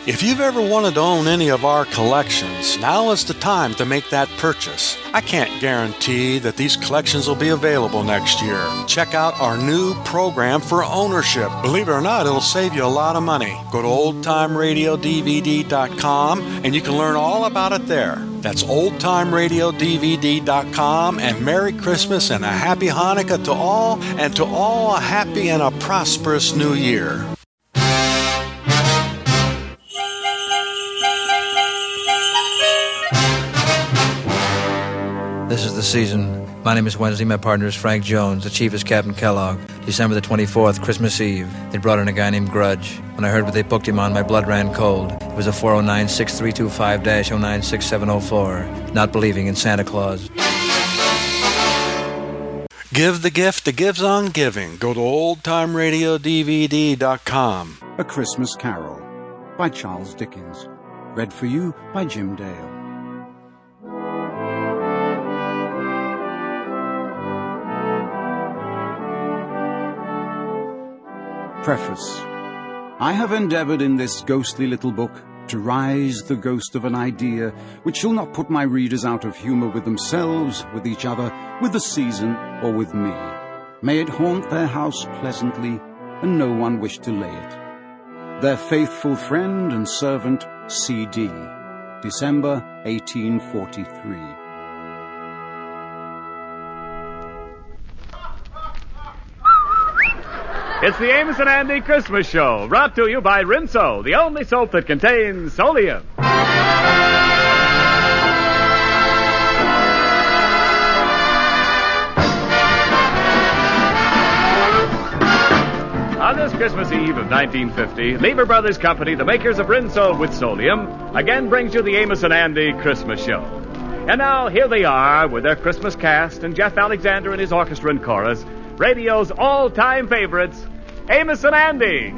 If you've ever wanted to own any of our collections, now is the time to make that purchase. I can't guarantee that these collections will be available next year. Check out our new program for ownership. Believe it or not, it'll save you a lot of money. Go to oldtimeradiodvd.com and you can learn all about it there. That's oldtimeradiodvd.com, and Merry Christmas and a Happy Hanukkah to all, and to all a happy and a prosperous New Year. This is the season. My name is Wednesday. My partner is Frank Jones. The chief is Captain Kellogg. December the 24th, Christmas Eve. They brought in a guy named Grudge. When I heard what they booked him on, my blood ran cold. It was a 409-6325-096704. Not believing in Santa Claus. Give the gift that gives on giving. Go to oldtimeradiodvd.com. A Christmas Carol by Charles Dickens. Read for you by Jim Dale. Preface. I have endeavoured in this ghostly little book to rise the ghost of an idea which shall not put my readers out of humour with themselves, with each other, with the season, or with me. May it haunt their house pleasantly, and no one wish to lay it. Their faithful friend and servant, C.D. December 1843. It's the Amos and Andy Christmas Show, brought to you by Rinso, the only soap that contains Solium. On this Christmas Eve of 1950, Lever Brothers Company, the makers of Rinso with Solium, again brings you the Amos and Andy Christmas Show. And now, here they are with their Christmas cast and Jeff Alexander and his orchestra and chorus, radio's all-time favorites, Amos and Andy.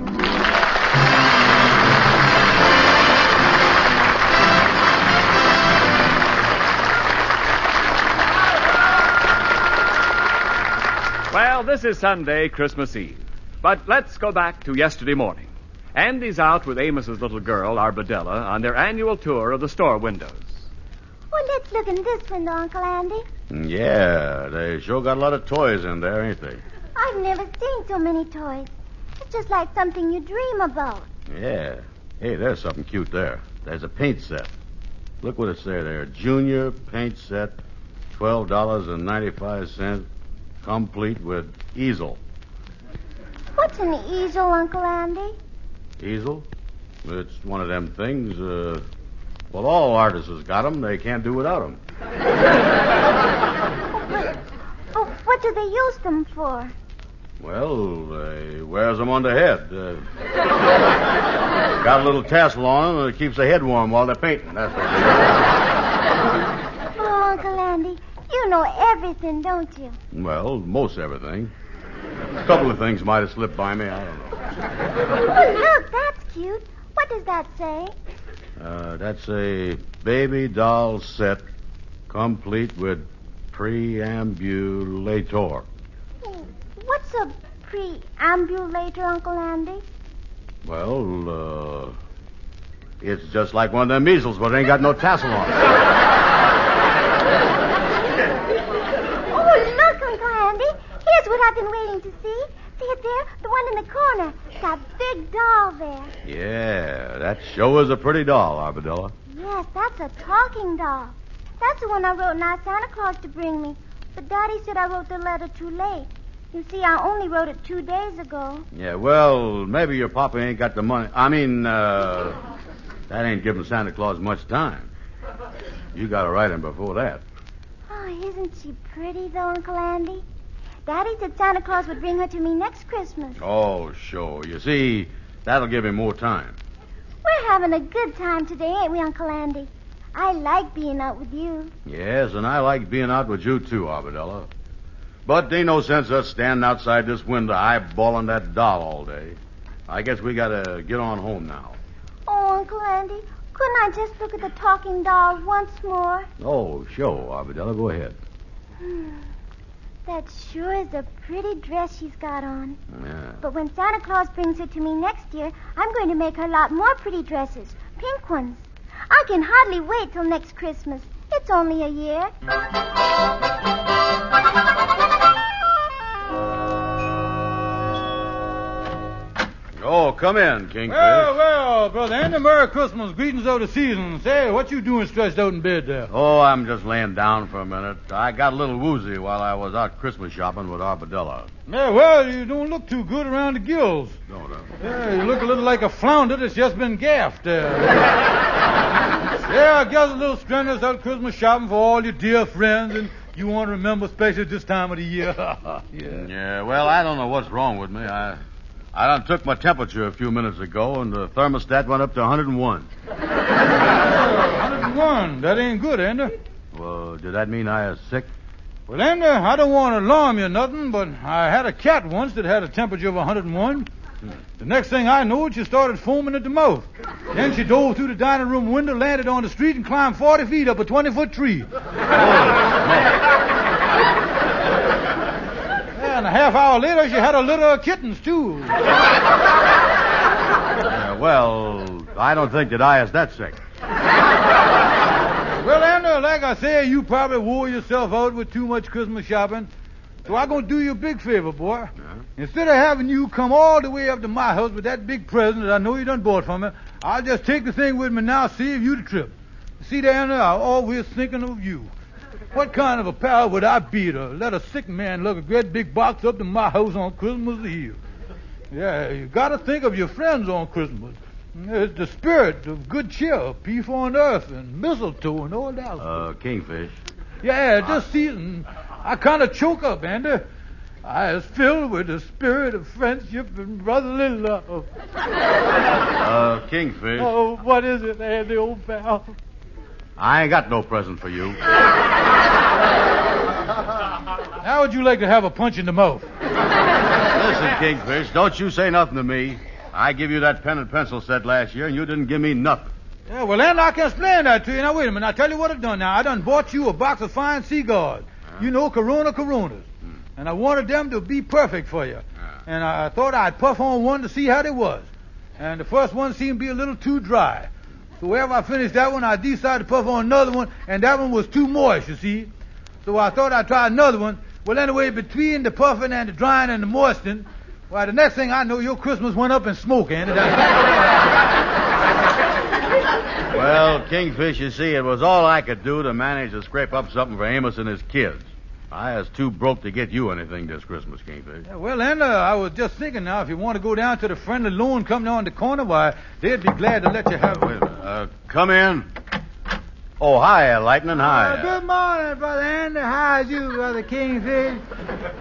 Well, this is Sunday, Christmas Eve. But let's go back to yesterday morning. Andy's out with Amos's little girl, Arbadella, on their annual tour of the store windows. Well, let's look in this window, Uncle Andy. Yeah, they sure got a lot of toys in there, ain't they? I've never seen so many toys. It's just like something you dream about. Yeah. Hey, there's something cute there. There's a paint set. Look what it says there. Junior paint set, $12.95, complete with easel. What's an easel, Uncle Andy? Easel? It's one of them things, well, all artists has got them. They can't do without them. But what do they use them for? Well, they wears them on the head. Got a little tassel on them that keeps the head warm while they're painting. That's what they do. Oh, Uncle Andy, you know everything, don't you? Well, most everything. A couple of things might have slipped by me. I don't know. Oh, look, that's cute. What does that say? That's a baby doll set, complete with preambulator. What's a preambulator, Uncle Andy? Well, it's just like one of them measles, but it ain't got no tassel on it. Oh, look, Uncle Andy. Here's what I've been waiting to see. See it there? The one in the corner. That big doll there. Yeah, that sure is a pretty doll, Arbadella. Yes, that's a talking doll. That's the one I wrote and asked Santa Claus to bring me. But Daddy said I wrote the letter too late. You see, I only wrote it 2 days ago. Yeah, well, maybe your papa ain't got the money. That ain't giving Santa Claus much time. You got to write him before that. Oh, isn't she pretty, though, Uncle Andy? Daddy said Santa Claus would bring her to me next Christmas. Oh, sure. You see, that'll give him more time. We're having a good time today, ain't we, Uncle Andy? I like being out with you. Yes, and I like being out with you, too, Arbadella. But there ain't no sense us standing outside this window eyeballing that doll all day. I guess we got to get on home now. Oh, Uncle Andy, couldn't I just look at the talking doll once more? Oh, sure, Arbadella. Go ahead. That sure is a pretty dress she's got on. Yeah. But when Santa Claus brings her to me next year, I'm going to make her a lot more pretty dresses. Pink ones. I can hardly wait till next Christmas. It's only a year. Oh, come in, Kingfish. Well, Brother Andy, Merry Christmas. Greetings of the season. Say, what you doing stretched out in bed there? Oh, I'm just laying down for a minute. I got a little woozy while I was out Christmas shopping with Arbadella. Yeah, well, you don't look too good around the gills. No. Yeah, you look a little like a flounder that's just been gaffed. Yeah, I guess a little strenuous out Christmas shopping for all your dear friends, and you want to remember especially this time of the year. Yeah, well, I don't know what's wrong with me. I done took my temperature a few minutes ago, and the thermostat went up to 101. 101. That ain't good, Andy. Well, did that mean I was sick? Well, Andy, I don't want to alarm you or nothing, but I had a cat once that had a temperature of 101. The next thing I knew, she started foaming at the mouth. Then she dove through the dining room window, landed on the street, and climbed 40 feet up a 20-foot tree. And a half hour later, she had a litter of kittens, too. Well, I don't think that I is that sick. Well, Andy, like I say, you probably wore yourself out with too much Christmas shopping. So I'm going to do you a big favor, boy. Yeah? Instead of having you come all the way up to my house with that big present that I know you done bought for me, I'll just take the thing with me now, save you the trip. See, Andy, I'm always thinking of you. What kind of a pal would I be to let a sick man lug a great big box up to my house on Christmas Eve? Yeah, you got to think of your friends on Christmas. It's the spirit of good cheer, peace on earth, and mistletoe and all that. Kingfish. Yeah, this season, I kind of choke up, Andy. I is filled with the spirit of friendship and brotherly love. Kingfish. Oh, what is it, Andy, old pal? I ain't got no present for you. How would you like to have a punch in the mouth? Listen, Kingfish, don't you say nothing to me. I give you that pen and pencil set last year, and you didn't give me nothing. Yeah, well, then I can explain that to you. Now, wait a minute. I'll tell you what I've done now. I done bought you a box of fine cigars. You know, Coronas. And I wanted them to be perfect for you. And I thought I'd puff on one to see how they was. And the first one seemed to be a little too dry. So wherever I finished that one, I decided to puff on another one, and that one was too moist, you see. So I thought I'd try another one. Well, anyway, between the puffing and the drying and the moistening, why, the next thing I know, your Christmas went up in smoke, Andy. Well, Kingfish, you see, it was all I could do to manage to scrape up something for Amos and his kids. I was too broke to get you anything this Christmas, Kingfish. Yeah, well, Andy, I was just thinking now, if you want to go down to the friendly loan company on the corner, why, they'd be glad to let you have it. Wait a minute. Come in. Oh, hi, Lightning, hi. Good morning, Brother Andy. How's you, Brother Kingfish?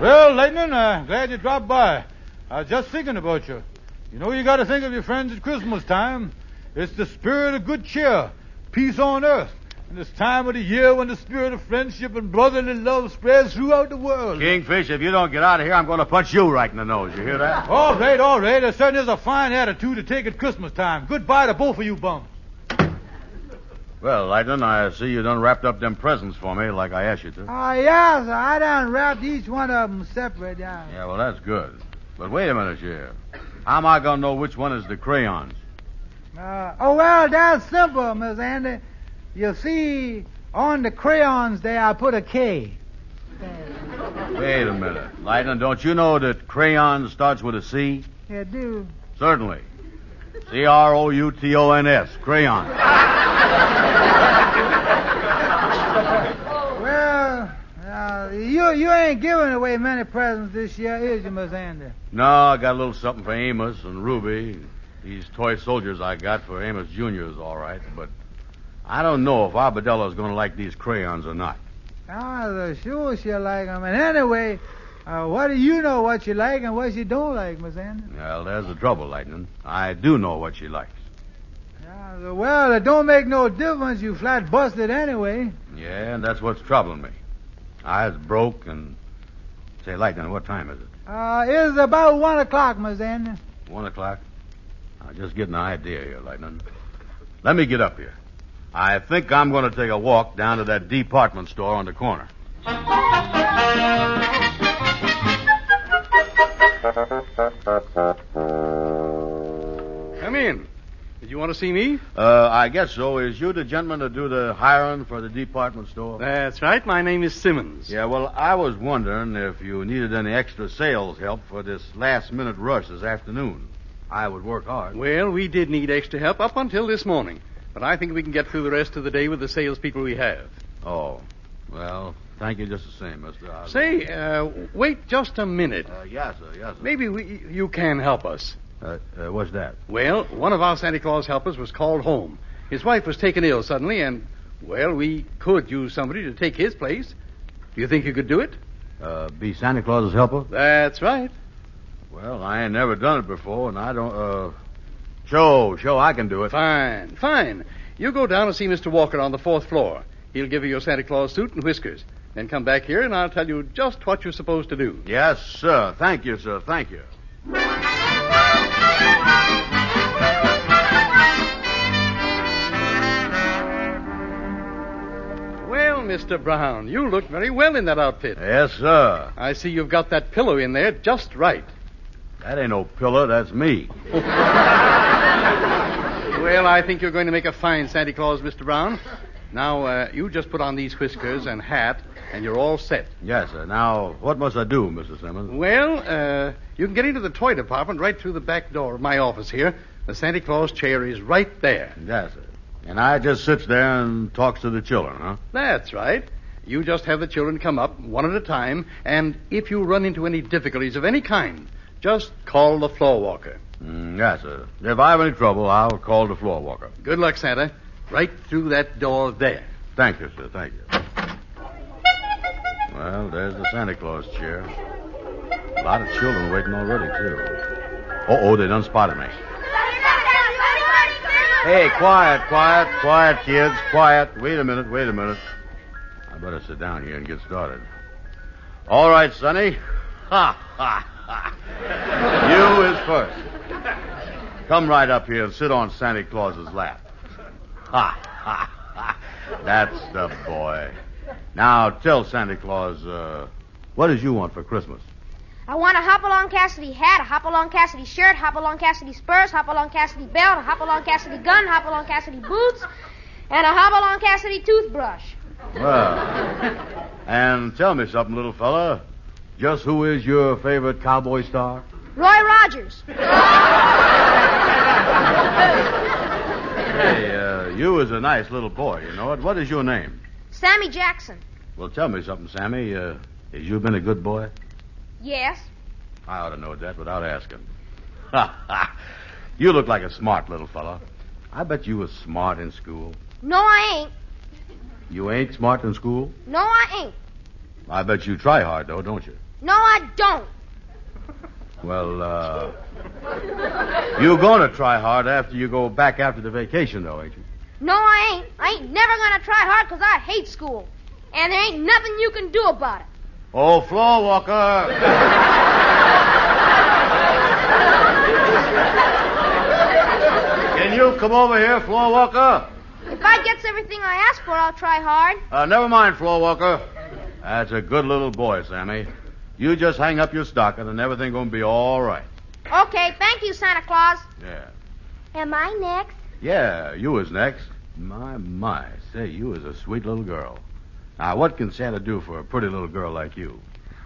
Well, Lightning, glad you dropped by. I was just thinking about you. You know, you got to think of your friends at Christmas time. It's the spirit of good cheer, peace on earth. And this time of the year when the spirit of friendship and brotherly love spreads throughout the world. Kingfish, if you don't get out of here, I'm going to punch you right in the nose. You hear that? All right. There certainly is a fine attitude to take at Christmas time. Goodbye to both of you bums. Well, Lightning, I see you done wrapped up them presents for me like I asked you to. Yeah, sir. I done wrapped each one of them separate. Yeah, well, that's good. But wait a minute, Sheriff. How am I going to know which one is the crayons? Well, that's simple, Miss Andy. You see, on the crayons there, I put a K. Wait a minute. Lightning, don't you know that crayon starts with a C? You do? Certainly. C-R-O-U-T-O-N-S. Crayon. Well, you ain't giving away many presents this year, is you, Miss Andy? No, I got a little something for Amos and Ruby. These toy soldiers I got for Amos Jr. is all right, but I don't know if Arbedella's going to like these crayons or not. Sure she'll like them. And anyway, what do you know what you like and what you don't like, Miss Andy? Well, there's the trouble, Lightning. I do know what she likes. Well, it don't make no difference. You flat busted anyway. Yeah, and that's what's troubling me. I was broke and... Say, Lightning, what time is it? It's about 1 o'clock, Miss Andy. 1 o'clock? I'm just getting an idea here, Lightning. Let me get up here. I think I'm going to take a walk down to that department store on the corner. Come in. Did you want to see me? I guess so. Is you the gentleman to do the hiring for the department store? That's right. My name is Simmons. Yeah, well, I was wondering if you needed any extra sales help for this last-minute rush this afternoon. I would work hard. Well, we did need extra help up until this morning. But I think we can get through the rest of the day with the salespeople we have. Oh, well, thank you just the same, mister. Say, wait just a minute. Yes, sir. Maybe you can help us. What's that? Well, one of our Santa Claus helpers was called home. His wife was taken ill suddenly, and, well, we could use somebody to take his place. Do you think you could do it? Be Santa Claus's helper? That's right. Well, I ain't never done it before, and I don't, Sure, I can do it. Fine. You go down and see Mr. Walker on the 4th floor. He'll give you your Santa Claus suit and whiskers. Then come back here, and I'll tell you just what you're supposed to do. Yes, sir. Thank you, sir. Thank you. Well, Mr. Brown, you look very well in that outfit. Yes, sir. I see you've got that pillow in there just right. That ain't no pillow, that's me. Well, I think you're going to make a fine Santa Claus, Mr. Brown. Now, you just put on these whiskers and hat, and you're all set. Yes, sir. Now, what must I do, Mr. Simmons? Well, you can get into the toy department right through the back door of my office here. The Santa Claus chair is right there. Yes, sir. And I just sits there and talks to the children, huh? That's right. You just have the children come up one at a time, and if you run into any difficulties of any kind, just call the floor walker. Yes, sir. If I have any trouble, I'll call the floor walker. Good luck, Santa. Right through that door there. Thank you, sir. Thank you. Well, there's the Santa Claus chair. A lot of children waiting already, too. They done spotted me. Hey, quiet, kids. Quiet. Wait a minute. I better sit down here and get started. All right, Sonny. Ha. You is first. Come right up here and sit on Santa Claus's lap. Ha. That's the boy. Now, tell Santa Claus, what does you want for Christmas? I want a Hopalong Cassidy hat, a Hopalong Cassidy shirt, Hopalong Cassidy spurs, Hopalong Cassidy belt, a Hopalong Cassidy gun, Hopalong Cassidy boots, and a Hopalong Cassidy toothbrush. Well, and tell me something, little fella. Just who is your favorite cowboy star? Roy Rogers. Hey, you is a nice little boy, you know it. What is your name? Sammy Jackson. Well, tell me something, Sammy. Has you been a good boy? Yes. I ought to know that without asking. You look like a smart little fella. I bet you was smart in school. No, I ain't. You ain't smart in school? No, I ain't. I bet you try hard, though, don't you? No, I don't. Well, you're going to try hard after you go back after the vacation, though, ain't you? No, I ain't. I ain't never gonna try hard because I hate school. And there ain't nothing you can do about it. Oh, floor walker. Can you come over here, floor walker? If I gets everything I ask for, I'll try hard. Never mind, floor walker. That's a good little boy, Sammy. You just hang up your stocking and everything gonna be all right. Okay, thank you, Santa Claus. Yeah. Am I next? Yeah, you is next. My. Say, you is a sweet little girl. Now, what can Santa do for a pretty little girl like you?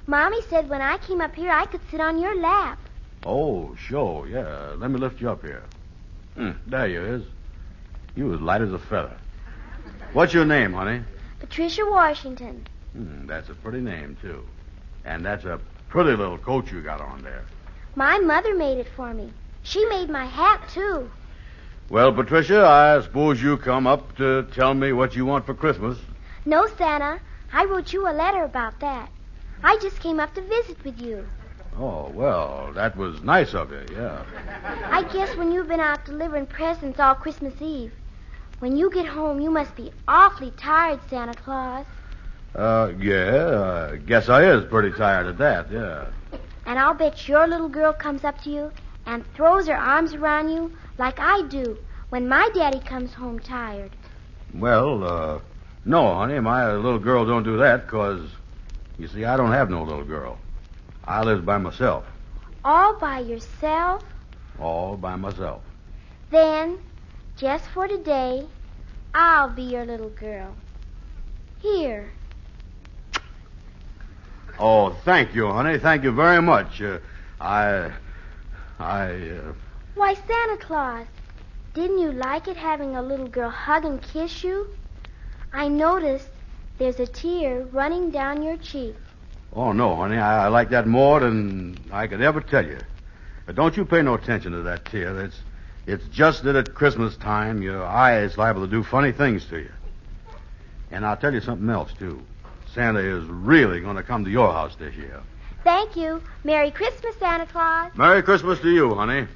Mommy said when I came up here I could sit on your lap. Oh, sure, yeah. Let me lift you up here. There you is. You as light as a feather. What's your name, honey? Patricia Washington. That's a pretty name, too. And that's a pretty little coat you got on there. My mother made it for me. She made my hat, too. Well, Patricia, I suppose you come up to tell me what you want for Christmas. No, Santa. I wrote you a letter about that. I just came up to visit with you. Oh, well, that was nice of you, yeah. I guess when you've been out delivering presents all Christmas Eve, when you get home, you must be awfully tired, Santa Claus. Yeah, I guess I is pretty tired of that, yeah. And I'll bet your little girl comes up to you and throws her arms around you like I do when my daddy comes home tired. Well, no, honey, my little girl don't do that because, you see, I don't have no little girl. I lives by myself. All by yourself? All by myself. Then, just for today, I'll be your little girl. Here. Oh, thank you, honey. Thank you very much. Why, Santa Claus, didn't you like it having a little girl hug and kiss you? I noticed there's a tear running down your cheek. Oh, no, honey. I like that more than I could ever tell you. But don't you pay no attention to that tear. It's just that at Christmas time, your eye is liable to do funny things to you. And I'll tell you something else, too. Santa is really going to come to your house this year. Thank you. Merry Christmas, Santa Claus. Merry Christmas to you, honey.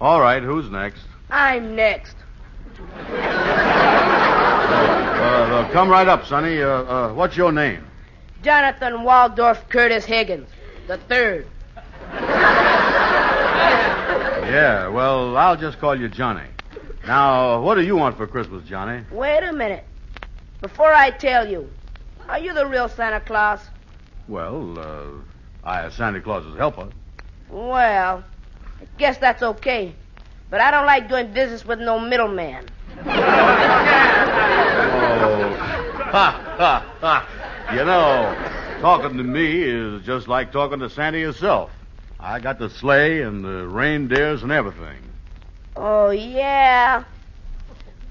All right, who's next? I'm next. Come right up, Sonny. What's your name? Jonathan Waldorf Curtis Higgins, the third. Yeah, well, I'll just call you Johnny. Now, what do you want for Christmas, Johnny? Wait a minute. Before I tell you, are you the real Santa Claus? Well, I am Santa Claus's helper. Well, I guess that's okay. But I don't like doing business with no middleman. You know, talking to me is just like talking to Santa yourself. I got the sleigh and the reindeers and everything. Oh, yeah?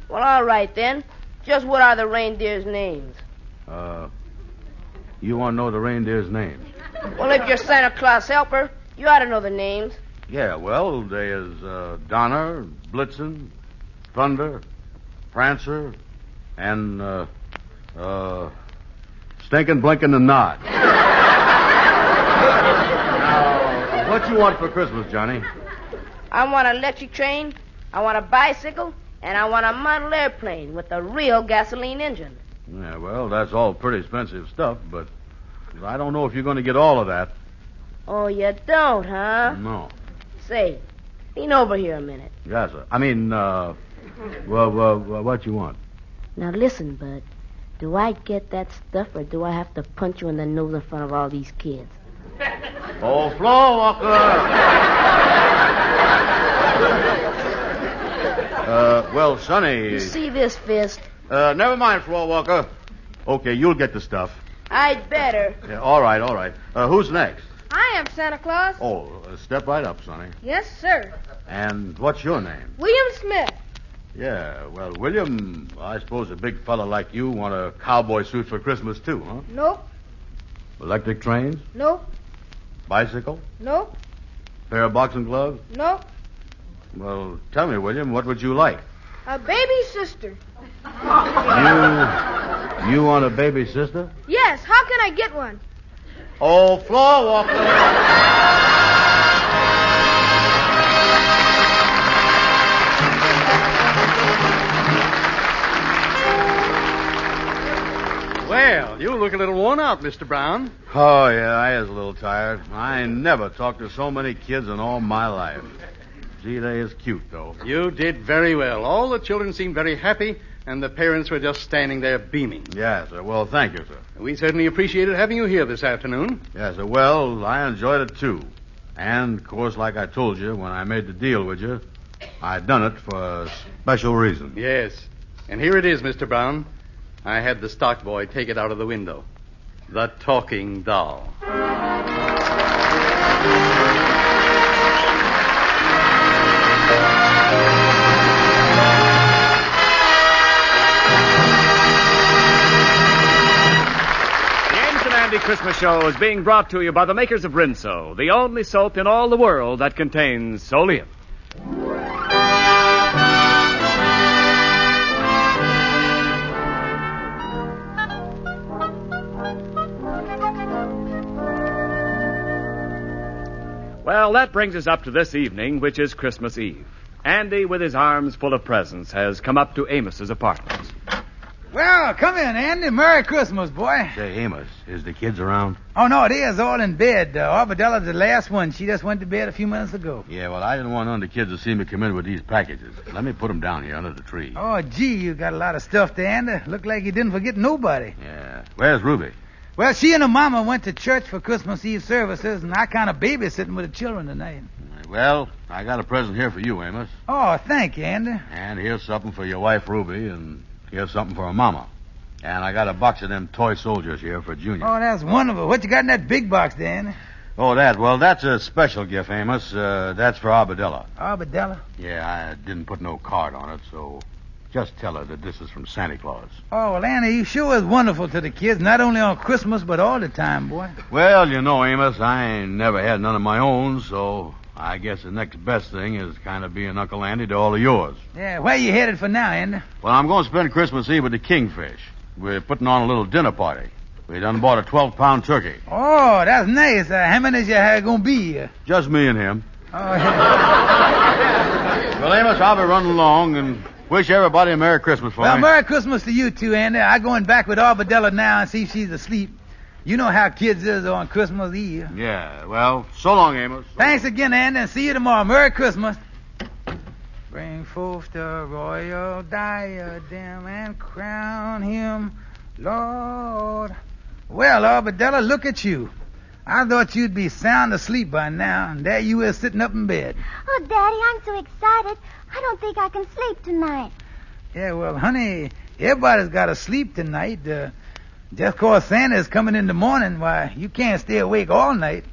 Well, all right, then. Just what are the reindeers' names? You want to know the reindeers' names? Well, if you're Santa Claus helper, you ought to know the names. Yeah, well, there's Donner, Blitzen, Thunder, Prancer, and, Stinkin', Blinkin', and Nod. Now, what you want for Christmas, Johnny? I want an electric train, I want a bicycle, and I want a model airplane with a real gasoline engine. Yeah, well, that's all pretty expensive stuff, but I don't know if you're going to get all of that. Oh, you don't, huh? No. Say, lean over here a minute. Yes, sir. I mean, what you want? Now listen, Bud. Do I get that stuff, or do I have to punch you in the nose in front of all these kids? Oh, floor walker! Well, Sonny... You see this fist? Never mind, floor walker. Okay, you'll get the stuff. I'd better. Yeah, all right. Who's next? I am Santa Claus. Oh, step right up, Sonny. Yes, sir. And what's your name? William Smith. Yeah, well, William, I suppose a big fella like you want a cowboy suit for Christmas, too, huh? Nope. Electric trains? Nope. Bicycle? Nope. Pair of boxing gloves? Nope. Well, tell me, William, what would you like? A baby sister. You want a baby sister? Yes, how can I get one? Oh, floor walker! Well, you look a little worn out, Mr. Brown. Oh, yeah, I is a little tired. I never talked to so many kids in all my life. Gee, they is cute, though. You did very well. All the children seemed very happy, and the parents were just standing there beaming. Yes, sir. Well, thank you, sir. We certainly appreciated having you here this afternoon. Yes, sir. Well, I enjoyed it, too. And, of course, like I told you when I made the deal with you, I done it for a special reason. Yes. And here it is, Mr. Brown. I had the stock boy take it out of the window. The talking doll. The Christmas Show is being brought to you by the makers of Rinso, the only soap in all the world that contains Solium. Well, that brings us up to this evening, which is Christmas Eve. Andy, with his arms full of presents, has come up to Amos's apartment. Well, come in, Andy. Merry Christmas, boy. Say, Amos, is the kids around? Oh, no, they is all in bed. Arbadella's the last one. She just went to bed a few minutes ago. Yeah, well, I didn't want none of the kids to see me come in with these packages. Let me put them down here under the tree. Oh, gee, you got a lot of stuff there, Andy. Look like you didn't forget nobody. Yeah. Where's Ruby? Well, she and her mama went to church for Christmas Eve services, and I kind of babysitting with the children tonight. Well, I got a present here for you, Amos. Oh, thank you, Andy. And here's something for your wife, Ruby, and here's something for her mama. And I got a box of them toy soldiers here for Junior. Oh, that's wonderful. What you got in that big box there, Andy? Oh, that? Well, that's a special gift, Amos. That's for Arbadella. Arbadella? Yeah, I didn't put no card on it, so just tell her that this is from Santa Claus. Oh, well, Andy, you sure is wonderful to the kids, not only on Christmas, but all the time, boy. Well, you know, Amos, I ain't never had none of my own, so I guess the next best thing is kind of being Uncle Andy to all of yours. Yeah, where you headed for now, Andy? Well, I'm going to spend Christmas Eve with the Kingfish. We're putting on a little dinner party. We done bought a 12-pound turkey. Oh, that's nice. How many is you going to be? Just me and him. Oh, yeah. Well, Amos, I'll be running along and wish everybody a Merry Christmas for me. Well, Merry Christmas to you, too, Andy. I'm going back with Arbadella now and see if she's asleep. You know how kids is on Christmas Eve. Yeah, well, so long, Amos. Thanks again, Andy, and see you tomorrow. Merry Christmas. Bring forth the royal diadem and crown him Lord. Well, Arbadella, look at you. I thought you'd be sound asleep by now, and there you is sitting up in bed. Oh, Daddy, I'm so excited. I don't think I can sleep tonight. Yeah, well, honey, everybody's got to sleep tonight. Just 'cause Santa's coming in the morning, why, you can't stay awake all night.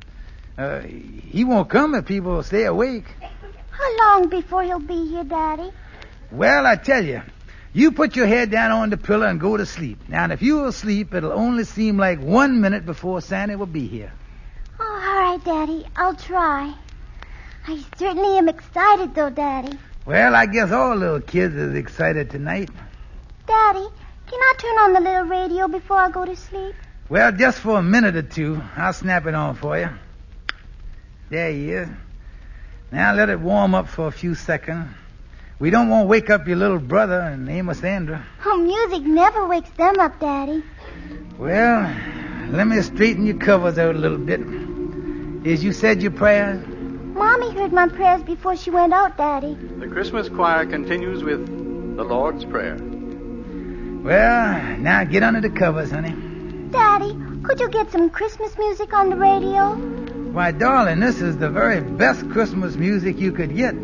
He won't come if people stay awake. How long before he'll be here, Daddy? Well, I tell you, you put your head down on the pillow and go to sleep. Now, if you're asleep, it'll only seem like 1 minute before Santa will be here. Oh, all right, Daddy. I'll try. I certainly am excited, though, Daddy. Well, I guess all little kids is excited tonight. Daddy, can I turn on the little radio before I go to sleep? Well, just for a minute or two. I'll snap it on for you. There he is. Now let it warm up for a few seconds. We don't want to wake up your little brother and Amos Andrew. Oh, music never wakes them up, Daddy. Well, let me straighten your covers out a little bit. As you said your prayers? Mommy heard my prayers before she went out, Daddy. The Christmas choir continues with the Lord's Prayer. Well, now get under the covers, honey. Daddy, could you get some Christmas music on the radio? Why, darling, this is the very best Christmas music you could get.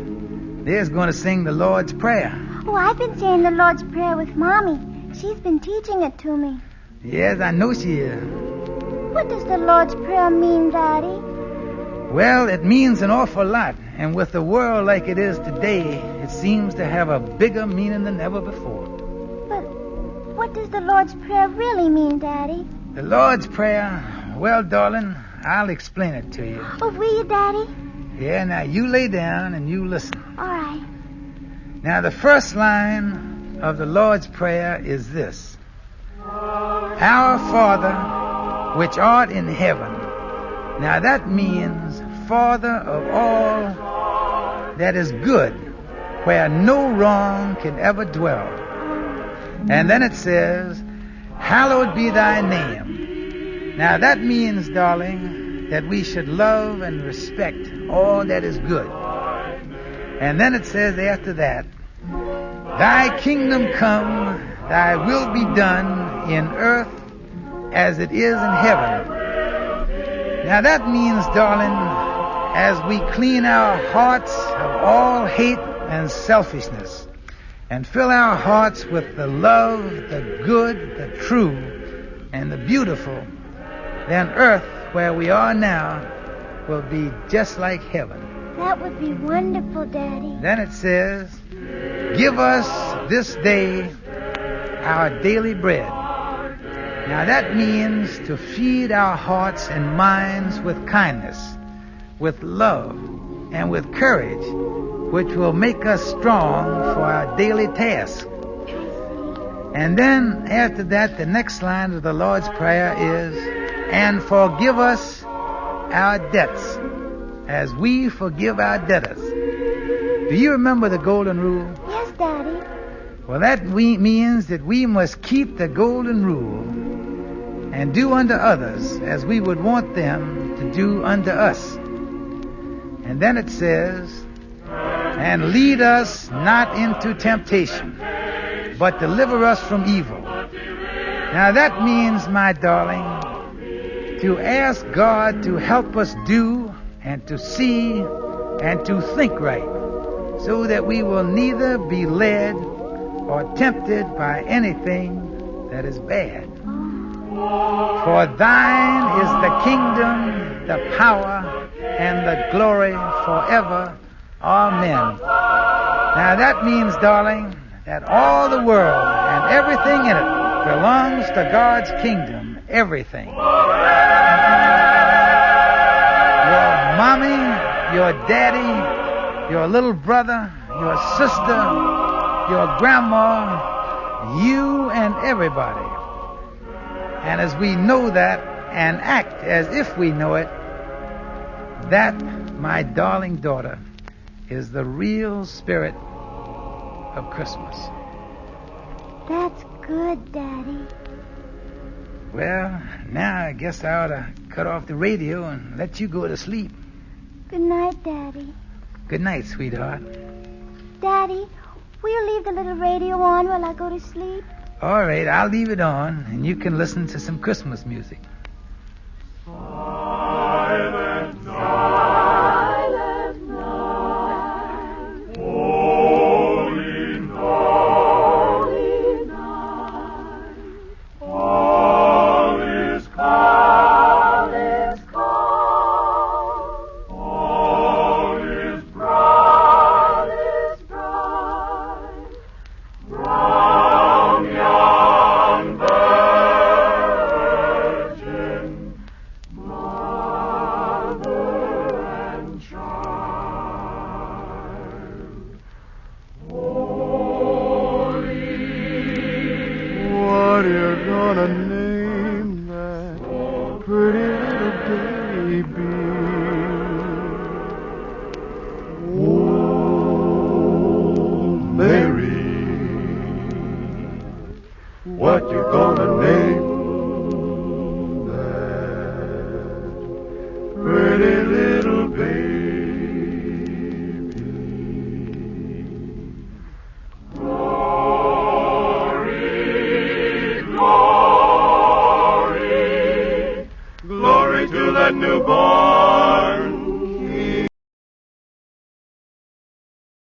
There's going to sing the Lord's Prayer. Oh, I've been saying the Lord's Prayer with Mommy. She's been teaching it to me. Yes, I know she is. What does the Lord's Prayer mean, Daddy? Well, it means an awful lot. And with the world like it is today, it seems to have a bigger meaning than ever before. But what does the Lord's Prayer really mean, Daddy? The Lord's Prayer, well, darling, I'll explain it to you. Oh, will you, Daddy? Yeah, now you lay down and you listen. All right. Now, the first line of the Lord's Prayer is this. Our Father, which art in heaven. Now, that means Father of all that is good, where no wrong can ever dwell. And then it says, hallowed be thy name. Now, that means, darling, that we should love and respect all that is good. And then it says after that, thy kingdom come, thy will be done in earth as it is in heaven. Now that means, darling, as we clean our hearts of all hate and selfishness and fill our hearts with the love, the good, the true, and the beautiful, then earth, where we are now, will be just like heaven. That would be wonderful, Daddy. Then it says, give us this day our daily bread. Now that means to feed our hearts and minds with kindness, with love, and with courage, which will make us strong for our daily task. And then after that, the next line of the Lord's Prayer is, and forgive us our debts as we forgive our debtors. Do you remember the golden rule? Yes, Daddy. Well, that means that we must keep the golden rule and do unto others as we would want them to do unto us. And then it says, and lead us not into temptation, but deliver us from evil. Now that means, my darling, to ask God to help us do and to see and to think right, so that we will neither be led or tempted by anything that is bad. For thine is the kingdom, the power, and the glory forever. Amen. Now that means, darling, that all the world and everything in it belongs to God's kingdom. Everything. Your mommy, your daddy, your little brother, your sister, your grandma, you and everybody. And as we know that and act as if we know it, that, my darling daughter, is the real spirit of Christmas. That's good, Daddy. Well, now I guess I ought to cut off the radio and let you go to sleep. Good night, Daddy. Good night, sweetheart. Daddy, will you leave the little radio on while I go to sleep? All right, I'll leave it on, and you can listen to some Christmas music. Silent night, silent night, holy night, all is calm, all is bright, brown young virgin, mother and child. Holy, what you gonna name that pretty little baby? Oh, Mary, what you gonna name that pretty little baby? Glory, glory, glory to that newborn